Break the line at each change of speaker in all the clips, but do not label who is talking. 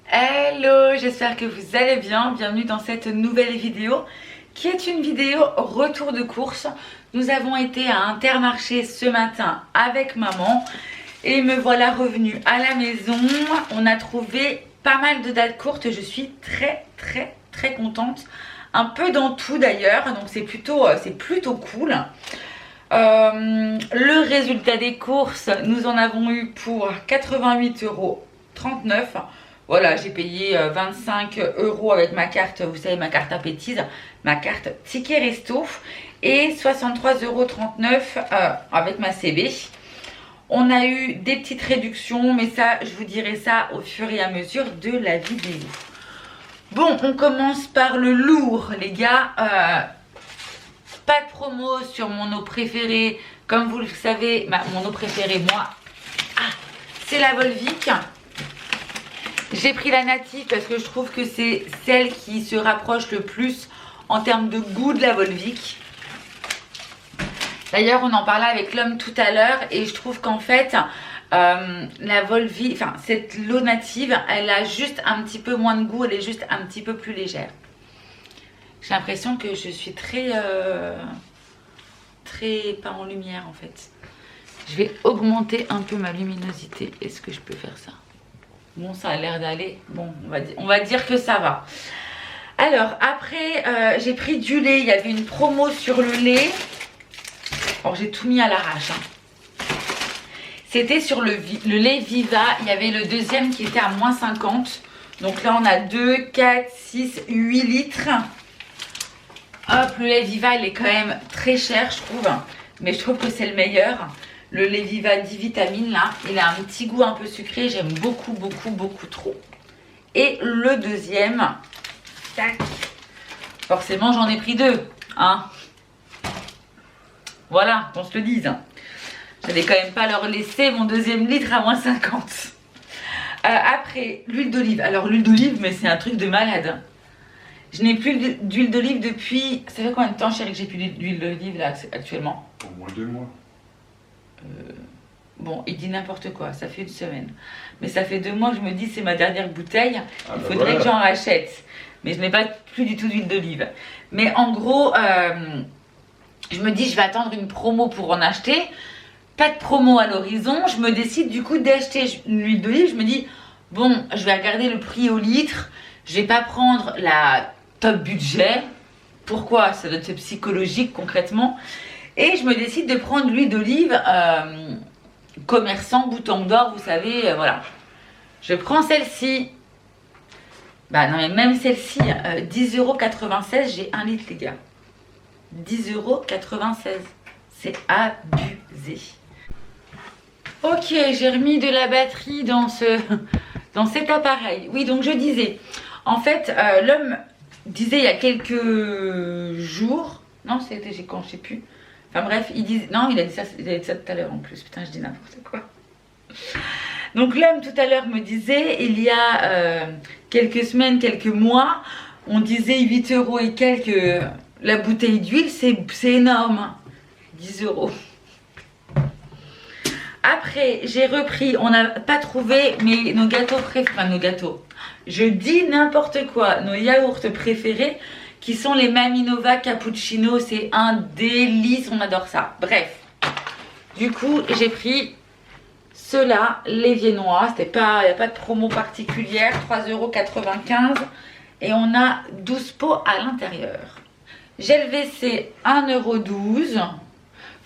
Hello, j'espère que vous allez bien. Bienvenue dans cette nouvelle vidéo qui est une vidéo retour de course. Nous avons été à Intermarché ce matin avec maman et me voilà revenue à la maison. On a trouvé pas mal de dates courtes. Je suis très contente. Un peu dans tout d'ailleurs, donc c'est plutôt cool. Le résultat des courses, nous en avons eu pour 88,39 €. Voilà, j'ai payé 25 € avec ma carte, vous savez, ma carte Appétise, ma carte Ticket Resto, et 63,39 € avec ma CB. On a eu des petites réductions, mais ça, je vous dirai ça au fur et à mesure de la vidéo. Bon, on commence par le lourd, les gars. Pas de promo sur mon eau préférée. Comme vous le savez, mon eau préférée, moi, c'est la Volvic. J'ai pris la native parce que je trouve que c'est celle qui se rapproche le plus en termes de goût de la Volvic. D'ailleurs, on en parlait avec l'homme tout à l'heure et je trouve qu'en fait, la Volvic, enfin cette eau native, elle a juste un petit peu moins de goût, elle est juste un petit peu plus légère. J'ai l'impression que je suis très pas en lumière en fait. Je vais augmenter un peu ma luminosité. Est-ce que je peux faire ça? Bon, ça a l'air d'aller. Bon, on va dire que ça va. Alors, après, j'ai pris du lait. Il y avait une promo sur le lait. Alors, j'ai tout mis à l'arrache. C'était sur le lait Viva. Il y avait le deuxième qui était à moins 50. Donc là, on a 2, 4, 6, 8 litres. Hop, le lait Viva, il est quand même très cher, je trouve. Mais je trouve que c'est le meilleur. Le lait Viva 10 vitamines, là, il a un petit goût un peu sucré. J'aime beaucoup trop. Et le deuxième, tac. Forcément, j'en ai pris deux, hein. Voilà, qu'on se le dise. J'allais quand même pas leur laisser mon deuxième litre à moins 50. Après, l'huile d'olive. Alors, l'huile d'olive, mais c'est un truc de malade. Je n'ai plus d'huile d'olive depuis... Ça fait combien de temps, chérie, que j'ai plus d'huile d'olive là actuellement?
Au moins 2 mois.
Bon, il dit n'importe quoi, ça fait une semaine. Mais ça fait 2 mois que je me dis c'est ma dernière bouteille, il faudrait que j'en rachète. Mais je n'ai pas plus du tout d'huile d'olive. Mais en gros, je me dis je vais attendre une promo pour en acheter. Pas de promo à l'horizon, je me décide du coup d'acheter une huile d'olive. Je me dis bon, je vais regarder le prix au litre. Je vais pas prendre la top budget. Pourquoi? Ça doit être psychologique concrètement. Et je me décide de prendre l'huile d'olive commerçant bouton d'or, vous savez, voilà. Je prends celle-ci. Bah non mais même celle-ci, 10,96 €, j'ai 1 litre les gars. 10,96 €. C'est abusé. Ok, j'ai remis de la batterie dans cet appareil. Oui, donc je disais, en fait, l'homme disait il y a quelques jours, non c'était quand, je sais plus. Enfin bref, il dit, non, il a dit ça tout à l'heure en plus. Putain, je dis n'importe quoi. Donc l'homme tout à l'heure me disait, il y a quelques semaines, quelques mois, on disait 8 € et quelques la bouteille d'huile, c'est énorme. 10 €. Après, j'ai repris, on n'a pas trouvé mais nos gâteaux préférés, enfin nos gâteaux. Je dis n'importe quoi, nos yaourts préférés. Qui sont les Maminova Cappuccino, c'est un délice, on adore ça. Bref, du coup j'ai pris ceux-là, les viennois, il n'y a pas de promo particulière, 3,95 € et on a 12 pots à l'intérieur. Gel WC, 1,12 €.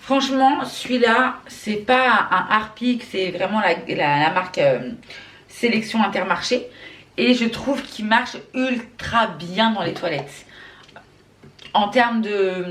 Franchement, celui-là, c'est pas un Harpic, c'est vraiment la marque Sélection Intermarché et je trouve qu'il marche ultra bien dans les toilettes. En termes de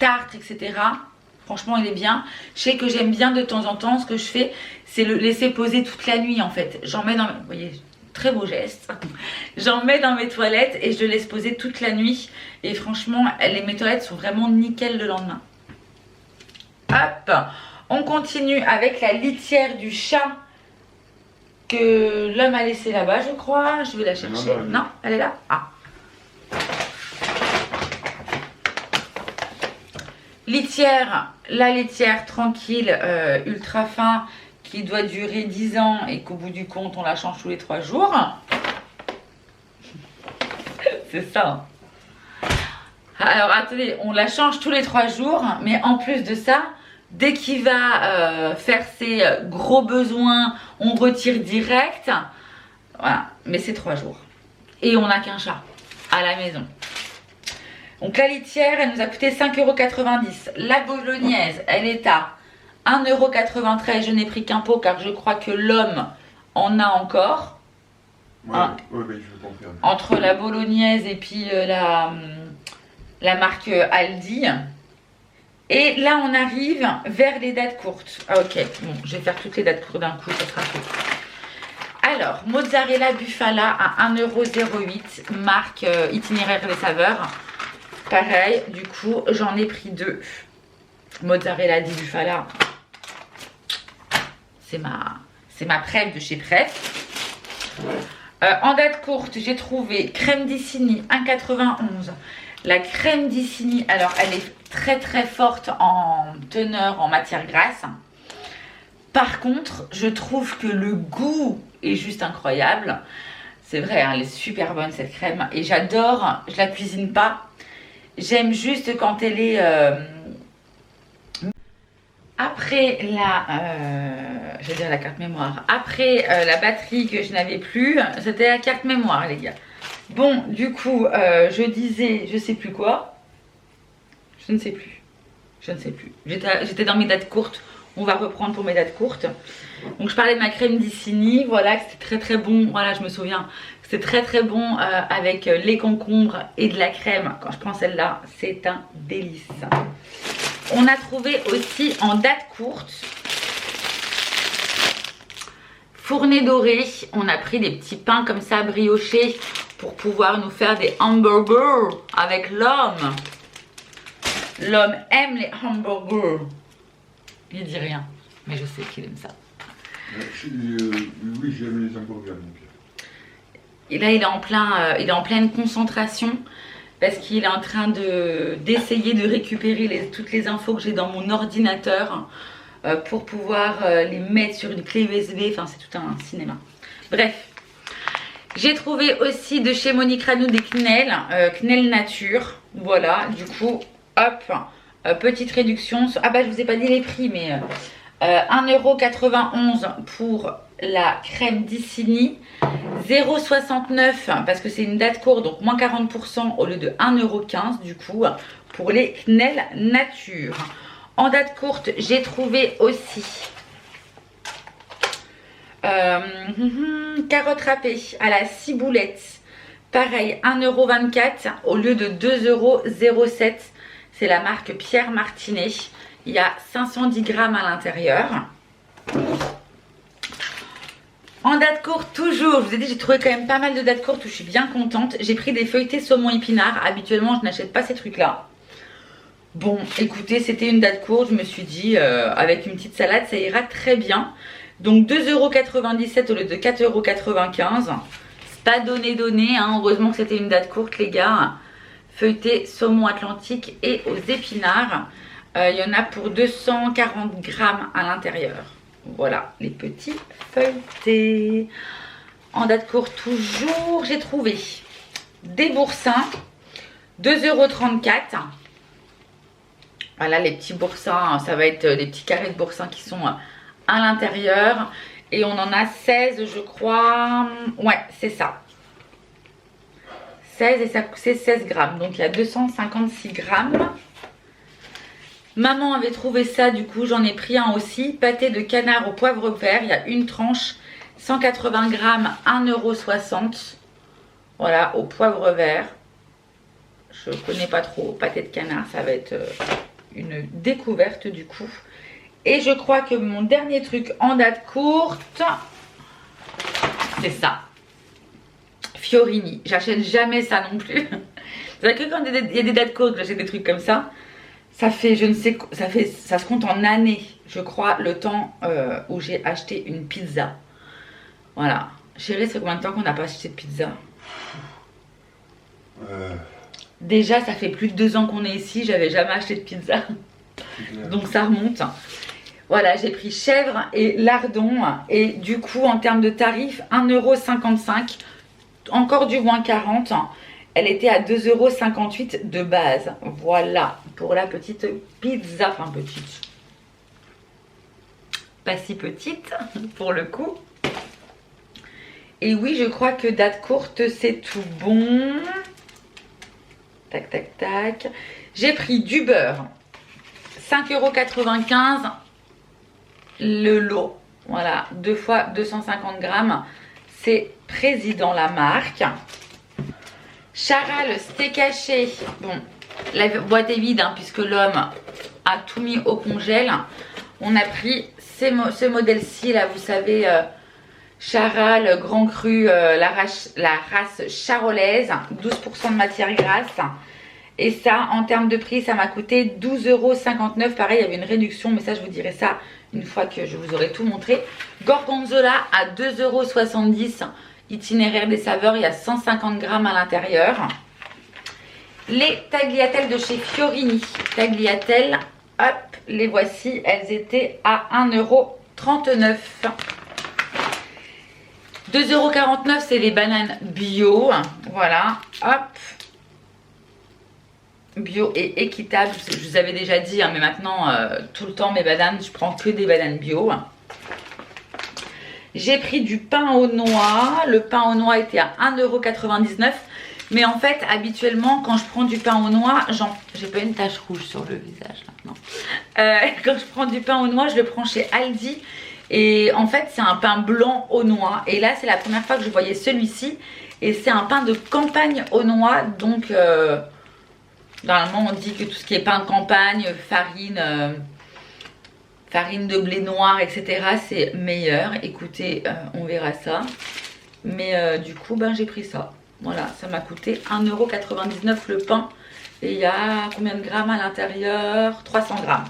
tarte, etc. Franchement, il est bien. Je sais que j'aime bien de temps en temps. Ce que je fais, c'est le laisser poser toute la nuit en fait. J'en mets dans... Vous voyez, très beau geste. J'en mets dans mes toilettes et je le laisse poser toute la nuit. Et franchement, mes toilettes sont vraiment nickel le lendemain. Hop. On continue avec la litière du chat que l'homme a laissé là-bas, je crois. Je vais la chercher. Non, elle est là. Ah. Litière, la litière tranquille, ultra fin, qui doit durer 10 ans et qu'au bout du compte on la change tous les 3 jours. c'est ça. Alors attendez, on la change tous les 3 jours, mais en plus de ça, dès qu'il va faire ses gros besoins, on retire direct. Voilà, mais c'est 3 jours. Et on n'a qu'un chat à la maison. Donc la litière, elle nous a coûté 5,90 €. La bolognaise, elle est à 1,93 €. Je n'ai pris qu'un pot car je crois que l'homme en a encore.
Ouais,
Hein,
ouais, je confirme.
entre la bolognaise et puis la marque Aldi. Et là, on arrive vers les dates courtes. Ah, ok, bon, je vais faire toutes les dates courtes d'un coup, ça sera tout. Alors, mozzarella Bufala à 1,08 €, marque Itinéraire des saveurs. Pareil, du coup, j'en ai pris 2. Mozzarella di Bufala, c'est ma Pref de chez Pref. En date courte, j'ai trouvé crème d'Issigny 1,91 €. La crème d'Issigny, alors elle est très très forte en teneur en matière grasse. Par contre, je trouve que le goût est juste incroyable. C'est vrai, hein, elle est super bonne cette crème. Et j'adore, je la cuisine pas. J'aime juste quand elle est... Après je vais dire la carte mémoire. Après la batterie que je n'avais plus, c'était la carte mémoire, les gars. Bon, du coup, je disais, je sais plus quoi. Je ne sais plus. Je ne sais plus. J'étais dans mes dates courtes. On va reprendre pour mes dates courtes. Donc, je parlais de ma crème d'Issigny. Voilà, que c'était très très bon. Voilà, je me souviens. C'était très très bon avec les concombres et de la crème. Quand je prends celle-là, c'est un délice. On a trouvé aussi en date courte fourné doré. On a pris des petits pains comme ça briochés pour pouvoir nous faire des hamburgers avec l'homme. L'homme aime les hamburgers. Il dit rien, mais je sais qu'il aime ça.
Oui, j'aime les hamburgers.
Et là, il est en pleine concentration parce qu'il est en train d'essayer de récupérer toutes les infos que j'ai dans mon ordinateur pour pouvoir les mettre sur une clé USB. Enfin, c'est tout un cinéma. Bref. J'ai trouvé aussi de chez Monique Ranou des quenelles, quenelles nature. Voilà, du coup, hop, petite réduction. Ah bah, je vous ai pas dit les prix, mais 1,91 € pour la crème d'Issigny. 0,69 parce que c'est une date courte, donc moins 40% au lieu de 1,15 € du coup, pour les quenelles nature. En date courte, j'ai trouvé aussi... carottes râpées à la ciboulette, pareil 1,24 € au lieu de 2,07 €. C'est la marque Pierre Martinet. Il y a 510 grammes à l'intérieur. En date courte toujours, je vous ai dit, j'ai trouvé quand même pas mal de dates courtes où je suis bien contente. J'ai pris des feuilletés saumon épinard. Habituellement je n'achète pas ces trucs là. Bon écoutez, c'était une date courte, je me suis dit avec une petite salade ça ira très bien. Donc 2,97 € au lieu de 4,95 €. C'est pas donné, hein. Heureusement que c'était une date courte les gars. Feuilleté saumon atlantique et aux épinards. Il y en a pour 240 grammes à l'intérieur. Voilà les petits feuilletés. En date courte toujours, j'ai trouvé des boursins. 2,34 €. Voilà les petits boursins, ça va être des petits carrés de boursins qui sont... à l'intérieur et on en a 16 je crois, ouais c'est ça, 16 et ça c'est 16 grammes, donc il y a 256 grammes. Maman avait trouvé ça, du coup j'en ai pris un aussi, pâté de canard au poivre vert, il y a une tranche, 180 grammes, 1,60 €. Voilà, au poivre vert, je connais pas trop, pâté de canard, ça va être une découverte du coup. Et je crois que mon dernier truc en date courte, c'est ça. Fiorini. J'achète jamais ça non plus. C'est vrai que quand il y a des dates courtes, j'achète des trucs comme ça. Ça fait, je ne sais, ça se compte en années, je crois, le temps où j'ai acheté une pizza. Voilà. Chérie, c'est combien de temps qu'on n'a pas acheté de pizza? Déjà, ça fait plus de 2 ans qu'on est ici, j'avais jamais acheté de pizza. Donc ça remonte. Voilà, j'ai pris chèvre et lardon. Et du coup, en termes de tarifs, 1,55 €. Encore du moins 40. Elle était à 2,58 € de base. Voilà, pour la petite pizza. Enfin, petite. Pas si petite, pour le coup. Et oui, je crois que date courte, c'est tout bon. Tac, tac, tac. J'ai pris du beurre. 5,95 € le lot. Voilà, 2 fois 250 grammes. C'est Président la marque. Charal steak haché. Bon, la boîte est vide hein, puisque l'homme a tout mis au congèle. On a pris ce modèle-ci là, vous savez, Charal Grand Cru, la race charolaise, 12% de matière grasse. Et ça, en termes de prix, ça m'a coûté 12,59 €. Pareil, il y avait une réduction, mais ça, je vous dirai ça une fois que je vous aurai tout montré. Gorgonzola à 2,70 €. Itinéraire des saveurs, il y a 150 grammes à l'intérieur. Les tagliatelles de chez Fiorini. Tagliatelles, hop, les voici. Elles étaient à 1,39 €. 2,49 € c'est les bananes bio. Voilà, hop. Bio et équitable. Je vous avais déjà dit, hein, mais maintenant, tout le temps, mes bananes, je prends que des bananes bio. J'ai pris du pain aux noix. Le pain aux noix était à 1,99 €. Mais en fait, habituellement, quand je prends du pain aux noix, j'ai pas une tache rouge sur le visage là, non. Quand je prends du pain aux noix, je le prends chez Aldi. Et en fait, c'est un pain blanc aux noix. Et là, c'est la première fois que je voyais celui-ci. Et c'est un pain de campagne aux noix. Donc, normalement, on dit que tout ce qui est pain de campagne, farine de blé noir, etc. c'est meilleur. Écoutez, on verra ça. Mais du coup, ben, j'ai pris ça. Voilà, ça m'a coûté 1,99 € le pain. Et il y a combien de grammes à l'intérieur? 300 grammes.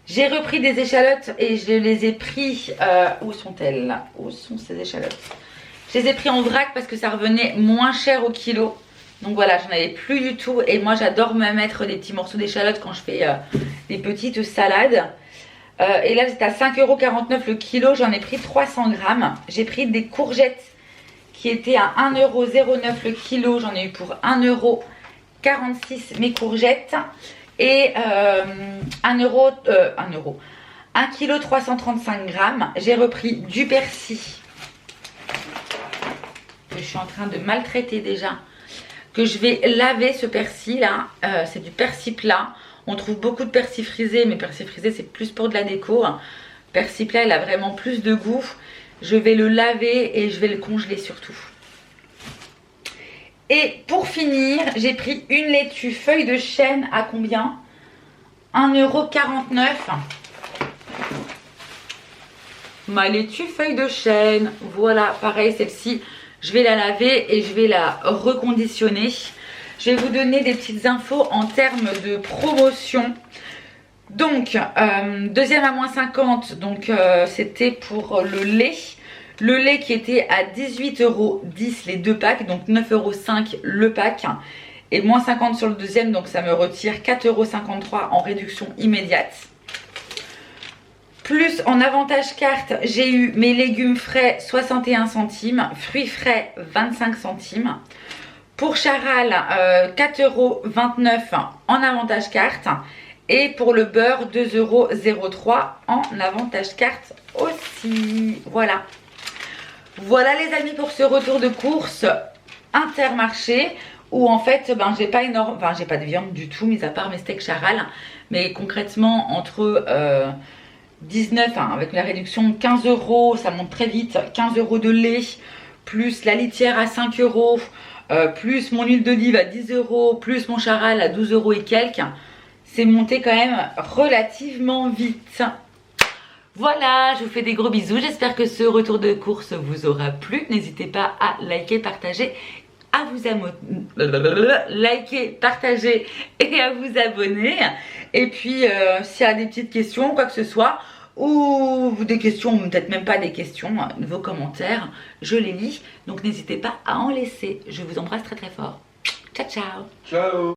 J'ai repris des échalotes et je les ai pris... où sont-elles? Où sont ces échalotes? Je les ai pris en vrac parce que ça revenait moins cher au kilo. Donc voilà, j'en avais plus du tout. Et moi, j'adore me mettre des petits morceaux d'échalotes quand je fais des petites salades. Et là, c'était à 5,49 € le kilo. J'en ai pris 300 grammes. J'ai pris des courgettes qui étaient à 1,09 € le kilo. J'en ai eu pour 1,46 € mes courgettes. Et 1 kg 335 grammes. J'ai repris du persil. Que je suis en train de maltraiter déjà. Que je vais laver ce persil là. C'est du persil plat. On trouve beaucoup de persil frisé. Mais persil frisé c'est plus pour de la déco. Persil plat il a vraiment plus de goût. Je vais le laver et je vais le congeler surtout. Et pour finir, j'ai pris une laitue feuille de chêne à combien? 1,49 €. Ma laitue feuille de chêne. Voilà, pareil, celle-ci, je vais la laver et je vais la reconditionner. Je vais vous donner des petites infos en termes de promotion. Donc, deuxième à moins 50, donc c'était pour le lait. Le lait qui était à 18,10 € les deux packs, donc 9,05 € le pack. Et moins 50 sur le deuxième, donc ça me retire 4,53 € en réduction immédiate. Plus en avantage carte, j'ai eu mes légumes frais 61 centimes, fruits frais 25 centimes. Pour Charal, 4,29 € en avantage carte. Et pour le beurre, 2,03 € en avantage carte aussi. Voilà. Voilà les amis pour ce retour de course Intermarché où en fait ben, j'ai pas énorme, enfin j'ai pas de viande du tout mis à part mes steaks Charal, mais concrètement entre 19, hein, avec la réduction 15 €, ça monte très vite, 15 € de lait, plus la litière à 5 €, plus mon huile d'olive à 10 €, plus mon Charal à 12 € et quelques, c'est monté quand même relativement vite. Voilà, je vous fais des gros bisous. J'espère que ce retour de course vous aura plu. N'hésitez pas à liker, partager, à vous liker, partager et à vous abonner. Et puis, s'il y a des petites questions, quoi que ce soit, ou des questions, peut-être même pas des questions, vos commentaires, je les lis. Donc n'hésitez pas à en laisser. Je vous embrasse très très fort. Ciao, ciao.
Ciao.